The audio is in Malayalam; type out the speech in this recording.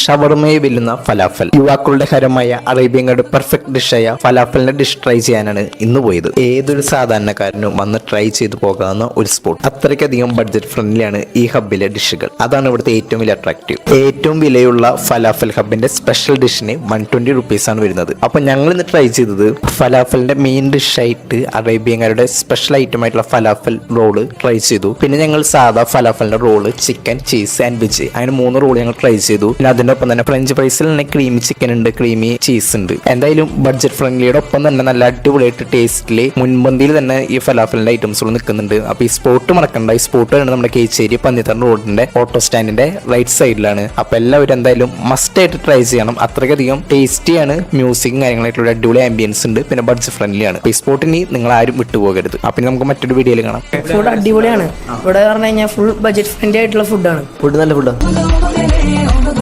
ഷവർമയെ വെല്ലുന്ന ഫലാഫൽ. യുവാക്കളുടെ ഹരമായ അറേബ്യങ്ങളുടെ പെർഫെക്റ്റ് ഡിഷായ ഫലാഫലിന്റെ ഡിഷ് ട്രൈ ചെയ്യാനാണ് ഇന്ന് പോയത്. ഏതൊരു സാധാരണക്കാരനും വന്ന് ട്രൈ ചെയ്തു പോകാവുന്ന ഒരു സ്പോട്ട്. അത്രയ്ക്കധികം ബഡ്ജറ്റ് ഫ്രണ്ട്ലിയാണ് ഈ ഹബ്ബിലെ ഡിഷുകൾ. അതാണ് ഇവിടുത്തെ ഏറ്റവും വലിയ അട്രാക്റ്റീവ്. ഏറ്റവും വിലയുള്ള ഫലാഫൽ ഹബിന്റെ സ്പെഷ്യൽ ഡിഷിന് 120 റുപ്പീസാണ് വരുന്നത്. അപ്പൊ ഞങ്ങൾ ഇന്ന് ട്രൈ ചെയ്തത് ഫലാഫലിന്റെ മെയിൻ ഡിഷായിട്ട് അറേബ്യക്കാരുടെ സ്പെഷ്യൽ ഐറ്റം ആയിട്ടുള്ള ഫലാഫൽ റോള് ട്രൈ ചെയ്തു. പിന്നെ ഞങ്ങൾ സാധാ ഫലാഫലിന്റെ roll, chicken, cheese and veg, അങ്ങനെ 3 റോള് ഞങ്ങൾ ട്രൈ ചെയ്തു. പിന്നെ അതിന്റെ ഒപ്പം തന്നെ ഫ്രഞ്ച് ഫ്രൈസിൽ തന്നെ ക്രീമി ചിക്കൻ ഉണ്ട്, ക്രീമി ചീസ് ഉണ്ട്. എന്തായാലും ബഡ്ജറ്റ് ഫ്രണ്ട്ലിയുടെ ഒപ്പം തന്നെ നല്ല അടിപൊളിയായിട്ട് ടേസ്റ്റില് മുൻപന്തിയിൽ തന്നെ ഈ ഫലാഫലിന്റെ ഐറ്റംസുകൾ നിൽക്കുന്നുണ്ട്. അപ്പൊ ഈ സ്പോട്ട് മറക്കണ്ട. ഈ സ്പോട്ട് വരുന്നത് നമ്മുടെ കേച്ചേരി പന്നിത്തറ റോഡിന്റെ ഓട്ടോ സ്റ്റാൻഡിന്റെ റൈറ്റ് സൈഡിലാണ്. അപ്പൊ എല്ലാവരും എന്തായാലും മസ്റ്റ് ആയിട്ട് ട്രൈ ചെയ്യണം. അത്രയ്ക്കധികം ടേസ്റ്റിയാണ്. മ്യൂസിക്കും കാര്യങ്ങളായിട്ടുള്ള അടിപൊളി ആംബിയൻസ് ഉണ്ട്. പിന്നെ ബഡ്ജറ്റ് ഫ്രണ്ട്ലിയാണ്. ഈ സ്പോട്ടിന് നിങ്ങൾ ആരും വിട്ടുപോകരുത്. അപ്പൊ നമുക്ക് മറ്റൊരു വീഡിയോയിൽ കാണാം. ഫുഡ് അടിപൊളിയാണ്. ഇവിടെ പറഞ്ഞു കഴിഞ്ഞാൽ ഫുൾ ബഡ്ജറ്റ് ഫ്രണ്ട്ലി ആയിട്ടുള്ള ഫുഡാണ്. ഫുഡ് നല്ല ഫുഡാണ്.